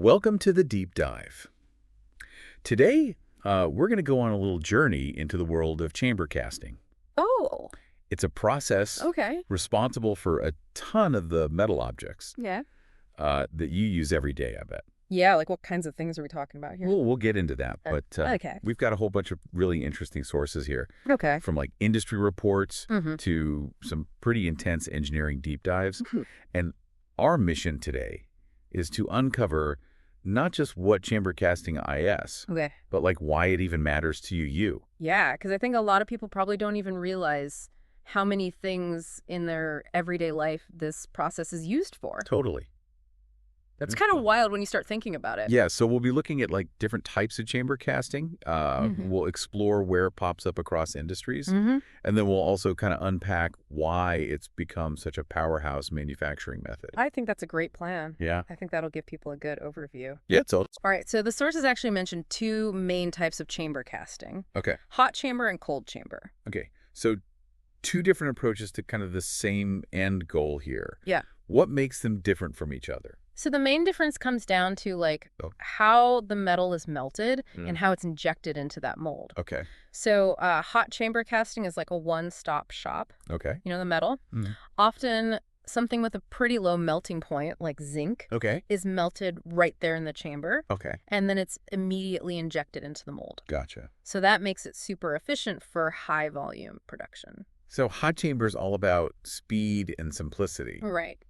Welcome to the Deep Dive. Today, we're going to go on a little journey into the world of chamber casting. Oh, It's a process okay. responsible for a ton of the metal objects Yeah. that you use every day, I bet. Yeah, like what kinds of things are we talking about here? We'll get into that, but Okay. we've got a whole bunch of really interesting sources here, Okay. from like industry reports Mm-hmm. to some pretty intense engineering deep dives. Mhm. And our mission today is to uncover not just what chamber casting is, Okay. but like why it even matters to you. Yeah, because I think a lot of people probably don't even realize how many things in their everyday life this process is used for. Totally. That's kind of wild when you start thinking about it. Yeah, so we'll be looking at like different types of chamber casting. We'll explore where it pops up across industries. Mm-hmm. And then we'll also kind of unpack why it's become such a powerhouse manufacturing method. I think that's a great plan. Yeah. I think that'll give people a good overview. Yeah, so All right, so the sources actually mentioned two main types of chamber casting, okay. hot chamber and cold chamber. Okay. So two different approaches to kind of the same end goal here. Yeah. What makes them different from each other? So the main difference comes down to Oh. how the metal is melted Mm. and how it's injected into that mold. Okay. So hot chamber casting is like a one-stop shop, Okay. you know, the metal. Mm. Often something with a pretty low melting point, like zinc, Okay. is melted right there in the chamber, Okay. and then it's immediately injected into the mold. Gotcha. So that makes it super efficient for high volume production. So hot chamber is all about speed and simplicity. Right.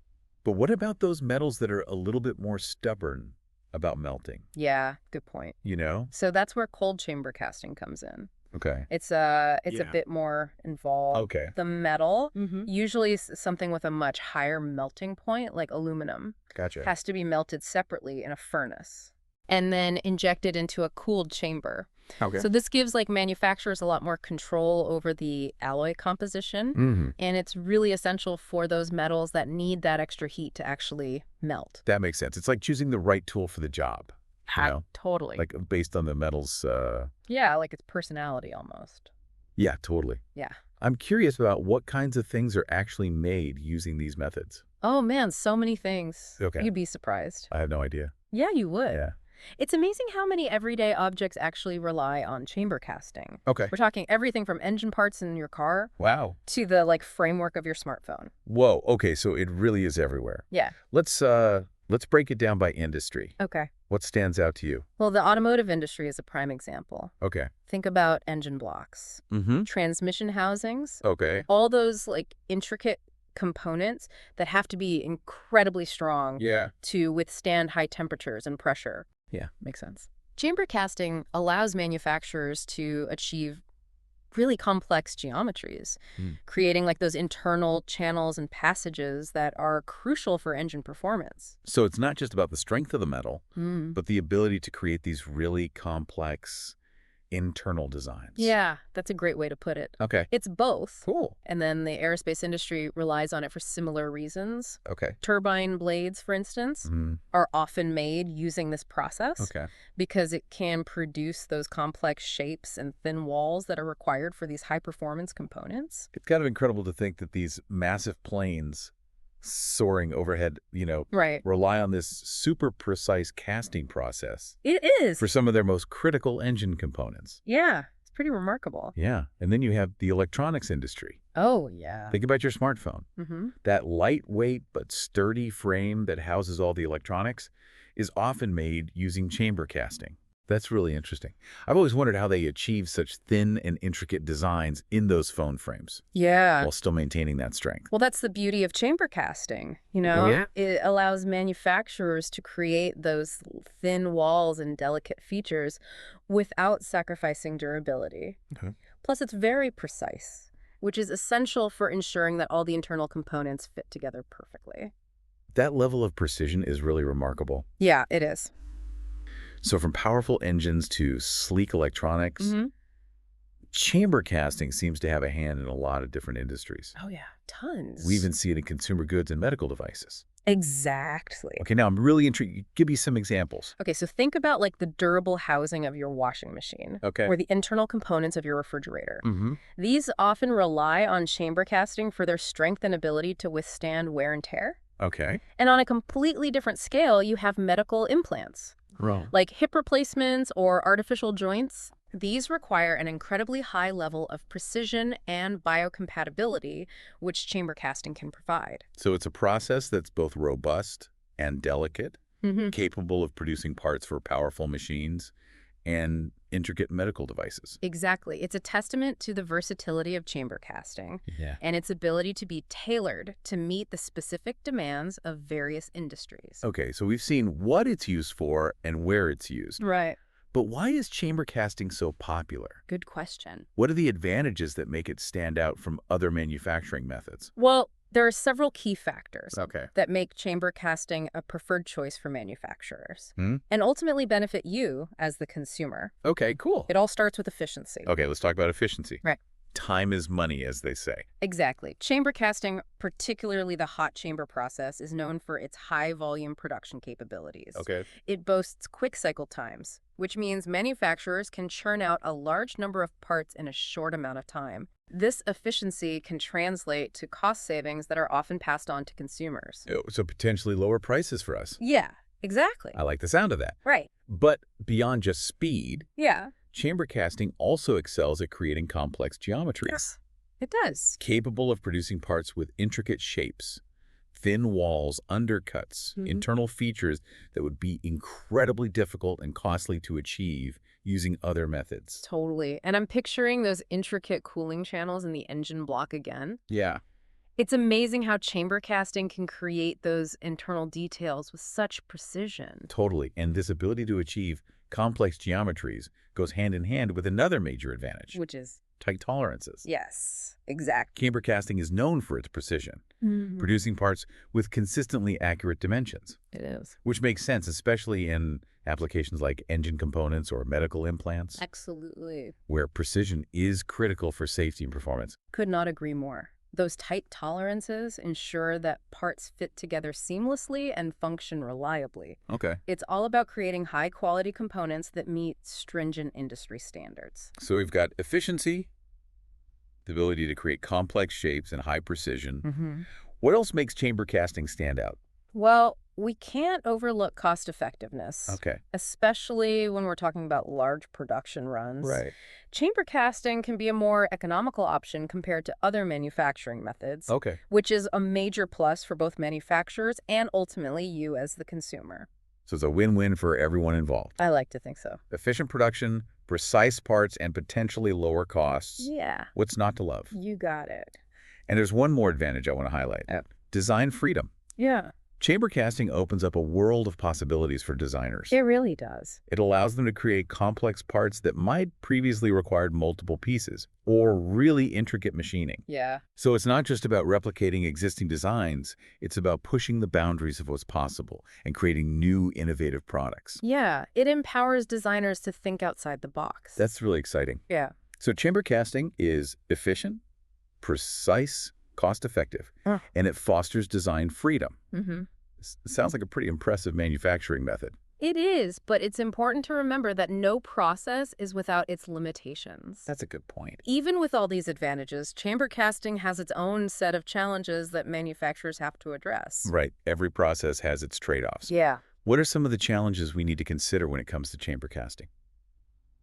But what about those metals that are a little bit more stubborn about melting, Yeah, good point. you know? So that's where cold chamber casting comes in. Okay. It's a Yeah. bit more involved. Okay. The metal, Mm-hmm. usually something with a much higher melting point, like aluminum, Gotcha. has to be melted separately in a furnace and then injected into a cooled chamber. Okay. So this gives like manufacturers a lot more control over the alloy composition, Mm-hmm. and it's really essential for those metals that need that extra heat to actually melt. That makes sense. It's like choosing the right tool for the job, you know? Totally. Like based on the metal's, Yeah, like its personality almost. yeah, totally. Yeah. I'm curious about what kinds of things are actually made using these methods. Oh man, so many things. Okay. You'd be surprised. I have no idea. Yeah, you would. Yeah. It's amazing how many everyday objects actually rely on chamber casting. Okay. We're talking everything from engine parts in your car Wow. to the like framework of your smartphone. Whoa. Okay, so it really is everywhere. Yeah. Let's break it down by industry. Okay. What stands out to you? Well, the automotive industry is a prime example. Okay. Think about engine blocks, Mm-hmm. transmission housings, Okay. all those like intricate components that have to be incredibly strong Yeah. to withstand high temperatures and pressure. Yeah. Makes sense. Chamber casting allows manufacturers to achieve really complex geometries, creating like those internal channels and passages that are crucial for engine performance. So it's not just about the strength of the metal, Mm. but the ability to create these really complex internal designs. Yeah, that's a great way to put it. Okay. It's both. Cool. And then the aerospace industry relies on it for similar reasons. Okay. Turbine blades, for instance, Mm. are often made using this process Okay. because it can produce those complex shapes and thin walls that are required for these high-performance components. It's kind of incredible to think that these massive planes soaring overhead, Right. rely on this super precise casting process It is. for some of their most critical engine components. Yeah, it's pretty remarkable. Yeah. And then you have the electronics industry. Oh, yeah. Think about your smartphone. Mm-hmm. That lightweight but sturdy frame that houses all the electronics is often made using chamber casting. That's really interesting. I've always wondered how they achieve such thin and intricate designs in those phone frames Yeah. while still maintaining that strength. Well, that's the beauty of chamber casting, you know? Yeah. It allows manufacturers to create those thin walls and delicate features without sacrificing durability. Okay. Plus, it's very precise, which is essential for ensuring that all the internal components fit together perfectly. That level of precision is really remarkable. Yeah, it is. So from powerful engines to sleek electronics, Mm-hmm. chamber casting seems to have a hand in a lot of different industries. Oh, yeah, tons. We even see it in consumer goods and medical devices. Exactly. Okay, now I'm really intrigued. Give me some examples. Okay, so think about like the durable housing of your washing machine. Okay. Or the internal components of your refrigerator. Mm-hmm. These often rely on chamber casting for their strength and ability to withstand wear and tear. Okay. And on a completely different scale, you have medical implants, Right. like hip replacements or artificial joints. These require an incredibly high level of precision and biocompatibility, which chamber casting can provide. So it's a process that's both robust and delicate, Hmm. capable of producing parts for powerful machines and intricate medical devices. Exactly. It's a testament to the versatility of chamber casting Yeah. and its ability to be tailored to meet the specific demands of various industries. Okay, so we've seen what it's used for and where it's used. Right. But why is chamber casting so popular? Good question. What are the advantages that make it stand out from other manufacturing methods? Well, there are several key factors Okay. that make chamber casting a preferred choice for manufacturers Hmm? and ultimately benefit you as the consumer. Okay, cool. It all starts with efficiency. Okay, let's talk about efficiency. Right. Time is money, as they say. Exactly. Chamber casting, particularly the hot chamber process, is known for its high volume production capabilities. Okay. It boasts quick cycle times, which means manufacturers can churn out a large number of parts in a short amount of time. This efficiency can translate to cost savings that are often passed on to consumers. Oh, so potentially lower prices for us. Yeah, exactly. I like the sound of that. Right. But beyond just speed, Yeah. chamber casting also excels at creating complex geometries. Yes, it does. Capable of producing parts with intricate shapes, thin walls, undercuts, Mhm. internal features that would be incredibly difficult and costly to achieve using other methods. Totally. And I'm picturing those intricate cooling channels in the engine block again. Yeah, It's amazing how chamber casting can create those internal details with such precision. totally. And this ability to achieve complex geometries goes hand in hand with another major advantage: Which is, tight tolerances. yes, exactly. Chamber casting is known for its precision, producing parts with consistently accurate dimensions, It is. which makes sense, especially in applications like engine components or medical implants, Absolutely. where precision is critical for safety and performance. Could not agree more. Those tight tolerances ensure that parts fit together seamlessly and function reliably. Okay. It's all about creating high-quality components that meet stringent industry standards. So we've got efficiency, the ability to create complex shapes and high precision. What else makes chamber casting stand out? Well, we can't overlook cost effectiveness, Okay. especially when we're talking about large production runs. Right. Chamber casting can be a more economical option compared to other manufacturing methods, Okay. which is a major plus for both manufacturers and ultimately you as the consumer. So it's a win-win for everyone involved. I like to think so. Efficient production, precise parts, and potentially lower costs. Yeah, What's not to love? you got it. And there's one more advantage I want to highlight. Yep. Design freedom. Yeah, Chamber casting opens up a world of possibilities for designers. it really does. It allows them to create complex parts that might previously required multiple pieces or really intricate machining. Yeah. So it's not just about replicating existing designs, it's about pushing the boundaries of what's possible and creating new innovative products. Yeah, it empowers designers to think outside the box. That's really exciting. Yeah. So chamber casting is efficient, precise, cost-effective, and it fosters design freedom. Mm-hmm. Sounds like a pretty impressive manufacturing method. It is, but it's important to remember that no process is without its limitations. That's a good point. Even with all these advantages, chamber casting has its own set of challenges that manufacturers have to address. Right. Every process has its trade-offs. Yeah. What are some of the challenges we need to consider when it comes to chamber casting?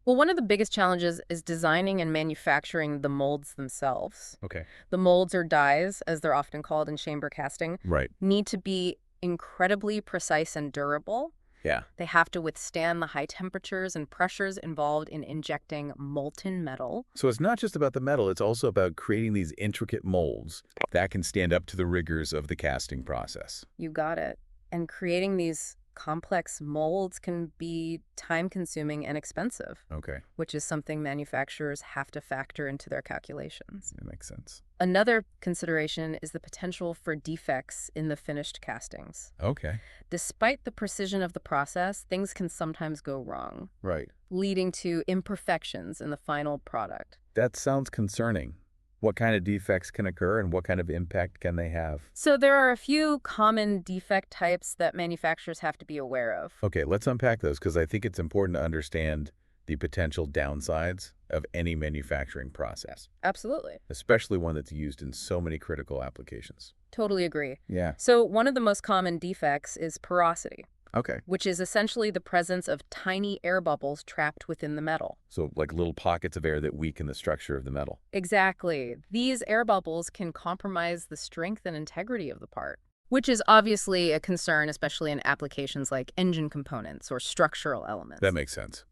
Well, one of the biggest challenges is designing and manufacturing the molds themselves. Okay. The molds or dies, as they're often called in chamber casting, Right. need to be incredibly precise and durable. Yeah. They have to withstand the high temperatures and pressures involved in injecting molten metal. So it's not just about the metal, it's also about creating these intricate molds that can stand up to the rigors of the casting process. You got it. And creating these complex molds can be time-consuming and expensive, Okay. which is something manufacturers have to factor into their calculations. That makes sense. Another consideration is the potential for defects in the finished castings. Okay. Despite the precision of the process, things can sometimes go wrong, Right. leading to imperfections in the final product. That sounds concerning. What kind of defects can occur and what kind of impact can they have? So there are a few common defect types that manufacturers have to be aware of. Okay, let's unpack those because I think it's important to understand the potential downsides of any manufacturing process, Absolutely. especially one that's used in so many critical applications. Totally agree. Yeah. So one of the most common defects is porosity, Okay. which is essentially the presence of tiny air bubbles trapped within the metal. So like little pockets of air that weaken the structure of the metal. Exactly. These air bubbles can compromise the strength and integrity of the part, which is obviously a concern, especially in applications like engine components or structural That elements. makes sense.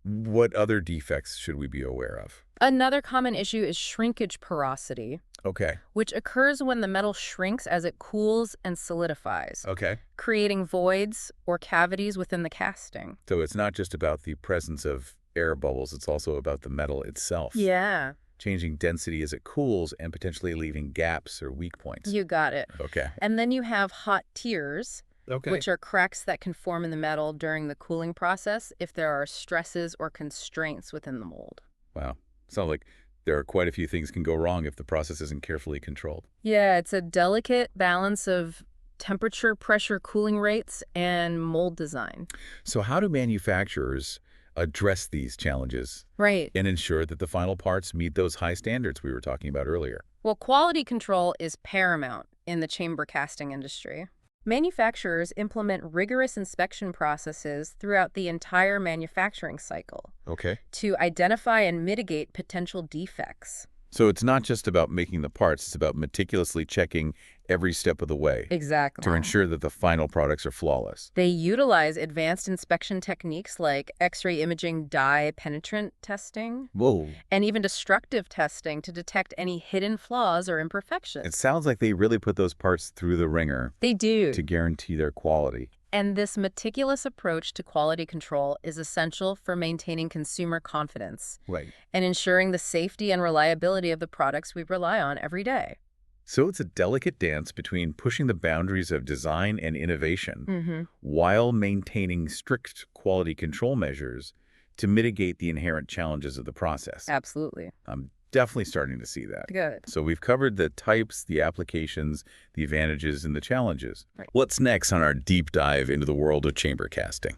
What other defects should we be aware of? Another common issue is shrinkage porosity, Okay. which occurs when the metal shrinks as it cools and solidifies, Okay. creating voids or cavities within the casting. So it's not just about the presence of air bubbles, it's also about the metal itself. Yeah, Changing density as it cools and potentially leaving gaps or weak points. you got it. Okay. And then you have hot tears, Okay. which are cracks that can form in the metal during the cooling process if there are stresses or constraints within the mold. Wow. Sounds like there are quite a few things can go wrong if the process isn't carefully controlled. Yeah, it's a delicate balance of temperature, pressure, cooling rates, and mold design. So how do manufacturers address these challenges Right. and ensure that the final parts meet those high standards we were talking about earlier? Well, quality control is paramount in the chamber casting industry. Manufacturers implement rigorous inspection processes throughout the entire manufacturing cycle Okay. to identify and mitigate potential defects. So it's not just about making the parts, it's about meticulously checking every step of the way Exactly. to ensure that the final products are flawless. They utilize advanced inspection techniques like X-ray imaging dye penetrant testing Whoa. and even destructive testing to detect any hidden flaws or It imperfections. sounds like they really put those parts through the ringer They do. to guarantee their quality. And this meticulous approach to quality control is essential for maintaining consumer confidence Right. and ensuring the safety and reliability of the products we rely on every day. So it's a delicate dance between pushing the boundaries of design and innovation Mm-hmm. while maintaining strict quality control measures to mitigate the inherent challenges of the process. Absolutely. I'm definitely starting to see that. Good. So we've covered the types, the applications, the advantages, and the challenges. Right. What's next on our deep dive into the world of chamber casting?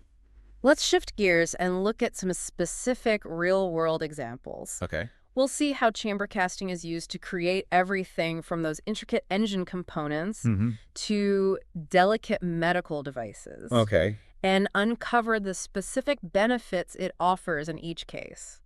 Let's shift gears and look at some specific real-world examples. Okay. We'll see how chamber casting is used to create everything from those intricate engine components to delicate medical devices. Okay. And uncover the specific benefits it offers in each case.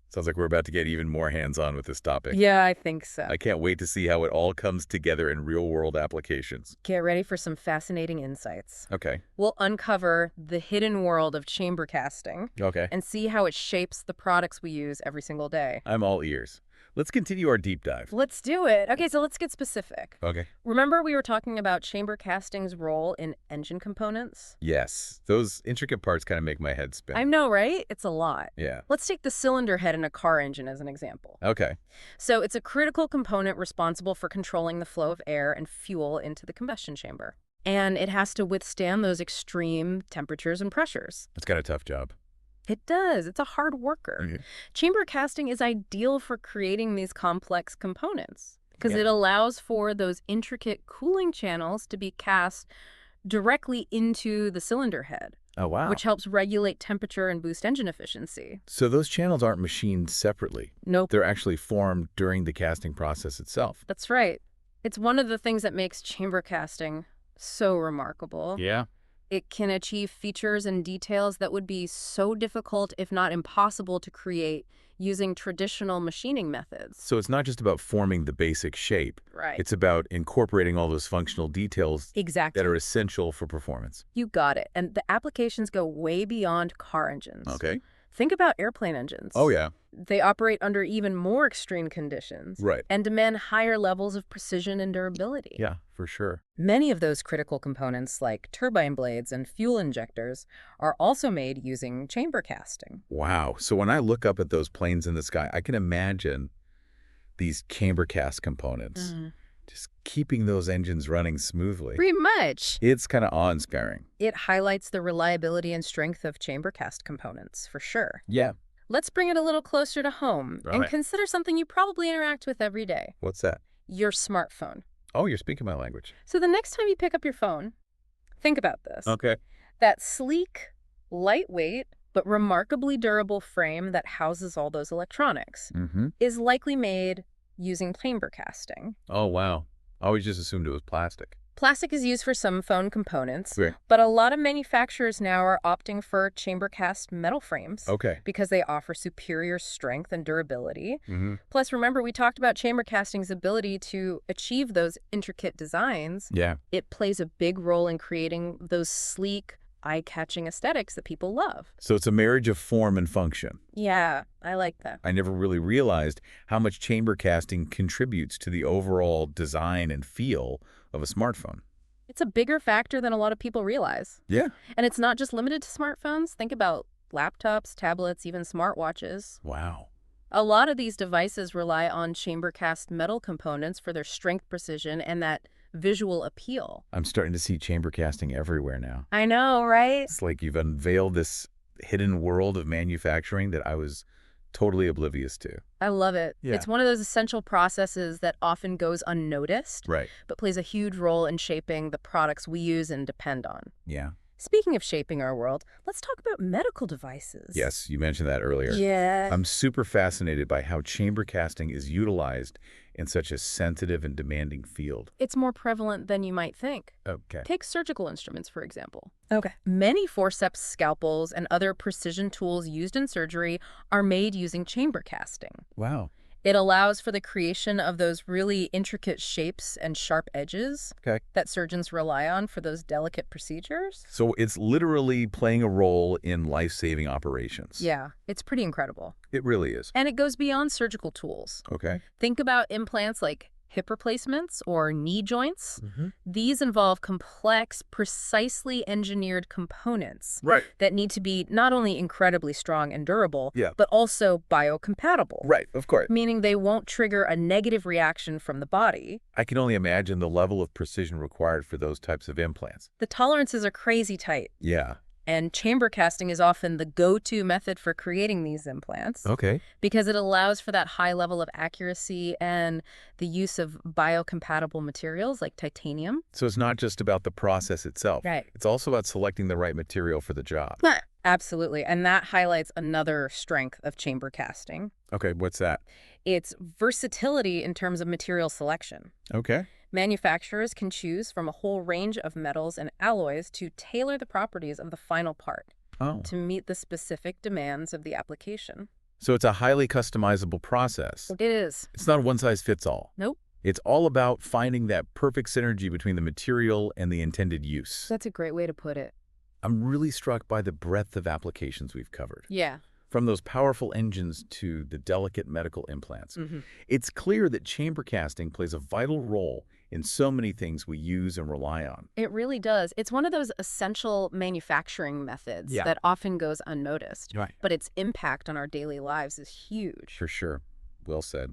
Sounds like we're about to get even more hands-on with this topic. Yeah, I think so. I can't wait to see how it all comes together in real-world applications. Get ready for some fascinating insights. Okay. We'll uncover the hidden world of chamber casting Okay. and see how it shapes the products we use every single day. I'm all ears. Let's continue our deep dive. Let's do it. Okay, so let's get specific. Okay. Remember we were talking about chamber casting's role in engine components? Yes. Those intricate parts kind of make my head spin. I know, right? It's a lot. Yeah. Let's take the cylinder head in a car engine as an example. Okay. So it's a critical component responsible for controlling the flow of air and fuel into the combustion chamber. And it has to withstand those extreme temperatures and pressures. It's got a tough job. It does. It's a hard worker. Okay. Chamber casting is ideal for creating these complex components because Yeah. it allows for those intricate cooling channels to be cast directly into the cylinder head, Oh, wow. which helps regulate temperature and boost engine efficiency. So those channels aren't machined separately. Nope. They're actually formed during the casting process itself. That's right. It's one of the things that makes chamber casting so remarkable. Yeah. It can achieve features and details that would be so difficult, if not impossible, to create using traditional machining methods. So it's not just about forming the basic shape. Right. It's about incorporating all those functional details Exactly. that are essential for performance. You got it. And the applications go way beyond car engines. Okay. Think about airplane engines. Oh, yeah. They operate under even more extreme conditions. Right. And demand higher levels of precision and durability. Yeah, for sure. Many of those critical components, like turbine blades and fuel injectors, are also made using chamber casting. Wow. So when I look up at those planes in the sky, I can imagine these chamber cast components just keeping those engines running smoothly. Pretty much. It's kind of awe-inspiring. It highlights the reliability and strength of chamber cast components, for sure. Yeah. Let's bring it a little closer to home and Right. consider something you probably interact with every day, What's that? your smartphone. Oh, you're speaking my language. So the next time you pick up your phone, think about this. Okay. That sleek, lightweight, but remarkably durable frame that houses all those electronics Mm-hmm. is likely made using chamber casting. Oh, wow. I always just assumed it was plastic. Plastic is used for some phone components, Right. but a lot of manufacturers now are opting for chamber cast metal frames Okay. because they offer superior strength and durability. Mm-hmm. Plus, remember, we talked about chamber casting's ability to achieve those intricate designs. Yeah. It plays a big role in creating those sleek, eye-catching aesthetics that people love. So it's a marriage of form and function. Yeah, I like that. I never really realized how much chamber casting contributes to the overall design and feel of a smartphone. It's a bigger factor than a lot of people realize. Yeah. And it's not just limited to smartphones. Think about laptops, tablets, even smartwatches. Wow. A lot of these devices rely on chamber cast metal components for their strength, precision, and that visual appeal. I'm starting to see chamber casting everywhere now. I know, right? It's like you've unveiled this hidden world of manufacturing that I was totally oblivious to. I love it. Yeah. It's one of those essential processes that often goes unnoticed, Right. but plays a huge role in shaping the products we use and depend on. Yeah. Speaking of shaping our world, let's talk about medical devices. Yes, you mentioned that earlier. Yeah. I'm super fascinated by how chamber casting is utilized in such a sensitive and demanding field. It's more prevalent than you might think. Okay. Take surgical instruments, for example. Okay. Many forceps scalpels and other precision tools used in surgery are made using chamber casting. Wow. It allows for the creation of those really intricate shapes and sharp edges Okay. that surgeons rely on for those delicate procedures. So it's literally playing a role in life-saving operations. Yeah, it's pretty incredible. It really is. And it goes beyond surgical tools. Okay. Think about implants like hip replacements or knee joints. Mm-hmm. These involve complex, precisely engineered components Right. that need to be not only incredibly strong and durable, Yeah. but also biocompatible. Right, of course. Meaning they won't trigger a negative reaction from the body. I can only imagine the level of precision required for those types of implants. The tolerances are crazy tight. Yeah. And chamber casting is often the go-to method for creating these implants Okay. because it allows for that high level of accuracy and the use of biocompatible materials like titanium. So it's not just about the process itself. Right. It's also about selecting the right material for the job. Absolutely. And that highlights another strength of chamber casting. Okay, what's that? Its versatility in terms of material selection. Okay. Manufacturers can choose from a whole range of metals and alloys to tailor the properties of the final part Oh. to meet the specific demands of the application. So it's a highly customizable process. It is. It's not a one-size-fits-all. Nope. It's all about finding that perfect synergy between the material and the intended use. That's a great way to put it. I'm really struck by the breadth of applications we've covered. Yeah. From those powerful engines to the delicate medical implants. Mm-hmm. It's clear that chamber casting plays a vital role in so many things we use and rely on. It really does. It's one of those essential manufacturing methods Yeah. that often goes unnoticed. Right. But its impact on our daily lives is huge. For sure. Well said.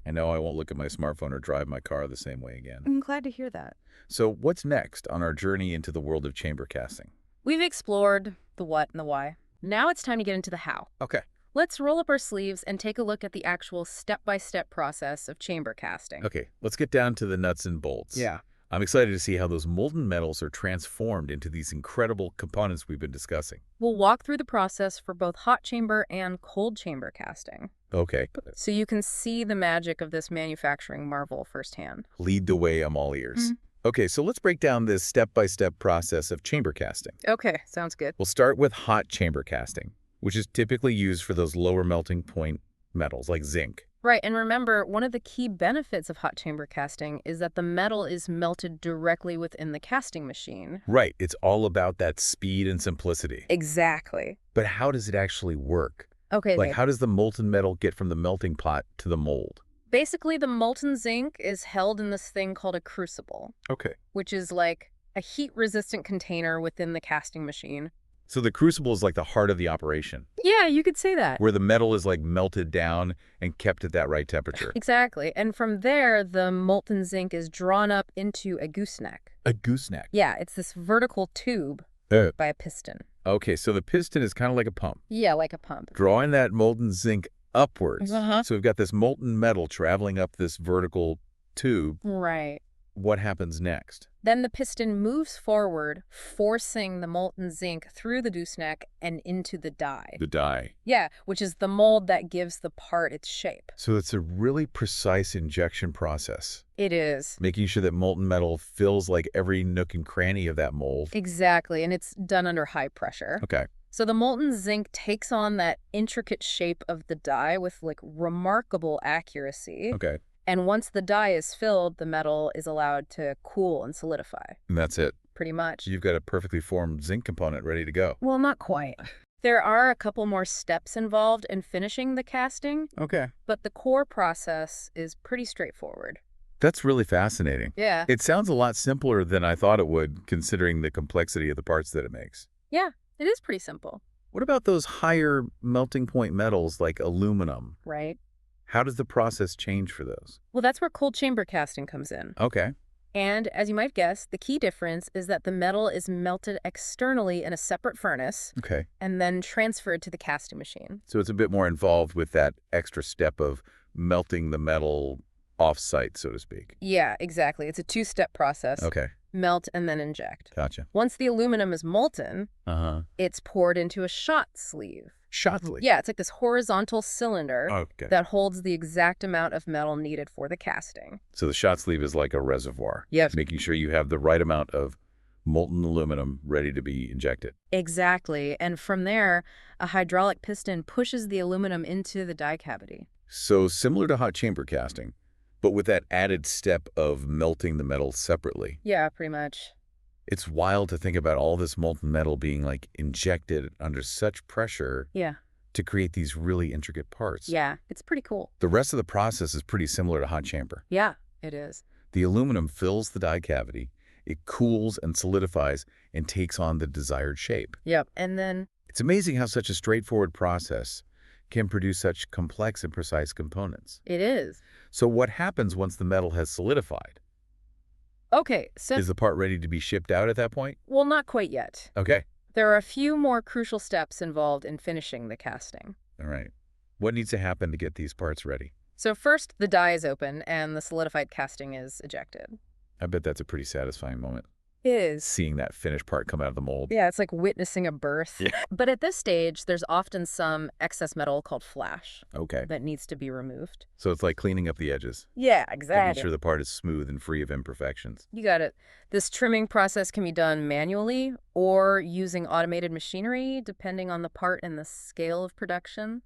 I know I won't look at my smartphone or drive my car the same way again. I'm glad to hear that. So what's next on our journey into the world of chamber casting? We've explored the what and the why. Now it's time to get into the how. Okay. Let's roll up our sleeves and take a look at the actual step-by-step process of chamber casting. Okay, let's get down to the nuts and bolts. Yeah. I'm excited to see how those molten metals are transformed into these incredible components we've been discussing. We'll walk through the process for both hot chamber and cold chamber casting, Okay. so you can see the magic of this manufacturing marvel firsthand. Lead the way, I'm all ears. Okay, so let's break down this step-by-step process of chamber casting. Okay, sounds good. We'll start with hot chamber casting, which is typically used for those lower melting point metals like zinc. Right, and remember, one of the key benefits of hot chamber casting is that the metal is melted directly within the casting machine. Right, it's all about that speed and simplicity. Exactly. But how does it actually work? Okay, Like, how does the molten metal get from the melting pot to the mold? basically the molten zinc is held in this thing called a crucible, Okay. which is like a heat-resistant container within the casting machine. So the crucible is like the heart of the operation, Yeah, you could say that. where the metal is like melted down and kept at that right temperature. Exactly. And from there, the molten zinc is drawn up into a gooseneck. A gooseneck. Yeah, it's this vertical tube Uh. by a piston. Okay, so the piston is kind of like a pump, Yeah, like a pump. drawing that molten zinc upwards. Uh-huh. So we've got this molten metal traveling up this vertical tube. Right. What happens next? Then the piston moves forward, forcing the molten zinc through the gooseneck and into the die. The die. Yeah, which is the mold that gives the part its shape. So it's a really precise injection process, It is. making sure that molten metal fills like every nook and cranny of that mold. Exactly, and it's done under high pressure. Okay. So the molten zinc takes on that intricate shape of the die with like remarkable accuracy. Okay. And once the die is filled, the metal is allowed to cool and solidify, And that's it. pretty much. You've got a perfectly formed zinc component ready to go. Well, not quite. There are a couple more steps involved in finishing the casting, Okay. but the core process is pretty straightforward. That's really fascinating. Yeah. It sounds a lot simpler than I thought it would, considering the complexity of the parts that it makes. Yeah, it is pretty simple, What about those higher melting point metals like aluminum? right? How does the process change for those? Well, that's where cold chamber casting comes in. Okay. And as you might guess, the key difference is that the metal is melted externally in a separate furnace Okay. and then transferred to the casting machine. So it's a bit more involved with that extra step of melting the metal off-site, so to speak. Yeah, exactly. It's a two-step process. Okay. Melt and then inject. Gotcha. Once the aluminum is molten, Uh-huh. it's poured into a shot sleeve. Shot sleeve. Yeah, it's like this horizontal cylinder Okay. that holds the exact amount of metal needed for the casting. So the shot sleeve is like a reservoir. Yes. Making sure you have the right amount of molten aluminum ready to be injected. Exactly. And from there, a hydraulic piston pushes the aluminum into the die cavity. So similar to hot chamber casting, but with that added step of melting the metal separately. Yeah, pretty much. It's wild to think about all this molten metal being like injected under such pressure Yeah. to create these really intricate parts. Yeah, it's pretty cool. The rest of the process is pretty similar to hot chamber. Yeah, it is. The aluminum fills the die cavity, it cools and solidifies and takes on the desired shape. Yep. And then, It's amazing how such a straightforward process can produce such complex and precise components. it is. So what happens once the metal has solidified? Okay, so, Is the part ready to be shipped out at that point? well, not quite yet. Okay. There are a few more crucial steps involved in finishing the casting. All right. What needs to happen to get these parts ready? So first, the die is open and the solidified casting is ejected. I bet that's a pretty satisfying moment, It is. seeing that finished part come out of the mold. Yeah, it's like witnessing a birth. Yeah. But at this stage, there's often some excess metal called flash Okay. that needs to be removed. So it's like cleaning up the edges, Yeah, making sure the part is smooth and free of imperfections. You got it. This trimming process can be done manually or using automated machinery, depending on the part and the scale of production.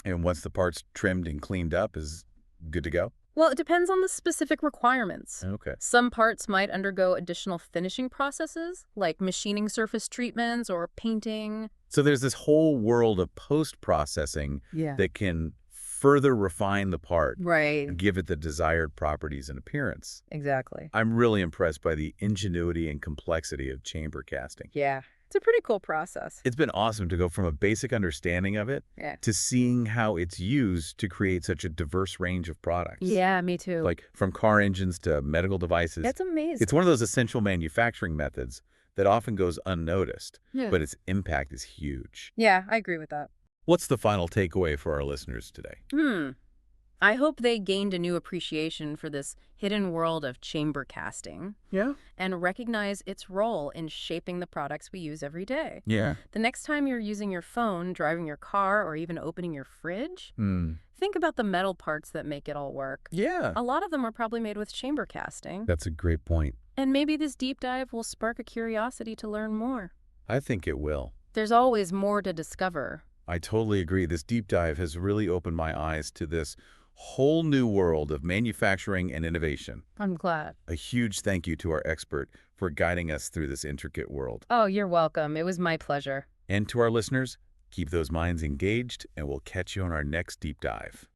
And once the part's trimmed and cleaned up, is good to go? Well, it depends on the specific requirements. Okay. Some parts might undergo additional finishing processes, like machining surface treatments or painting. So there's this whole world of post-processing Yeah. that can further refine the part Right. and give it the desired properties and appearance. Exactly. I'm really impressed by the ingenuity and complexity of chamber casting. Yeah. It's a pretty cool process. It's been awesome to go from a basic understanding of it Yeah. to seeing how it's used to create such a diverse range of products. Yeah, me too. Like from car engines to medical devices. That's amazing. It's one of those essential manufacturing methods that often goes unnoticed, Yeah. but its impact is huge. Yeah, I agree with that. What's the final takeaway for our listeners today? I hope they gained a new appreciation for this hidden world of chamber casting Yeah. and recognize its role in shaping the products we use every day. Yeah. The next time you're using your phone, driving your car, or even opening your fridge, think about the metal parts that make it all work. Yeah. A lot of them are probably made with chamber casting. That's a great point. And maybe this deep dive will spark a curiosity to learn more. I think it will. There's always more to discover. I totally agree. This deep dive has really opened my eyes to this whole new world of manufacturing and innovation. I'm glad. A huge thank you to our expert for guiding us through this intricate world. Oh, you're welcome. It was my pleasure. And to our listeners, keep those minds engaged, and we'll catch you on our next deep dive.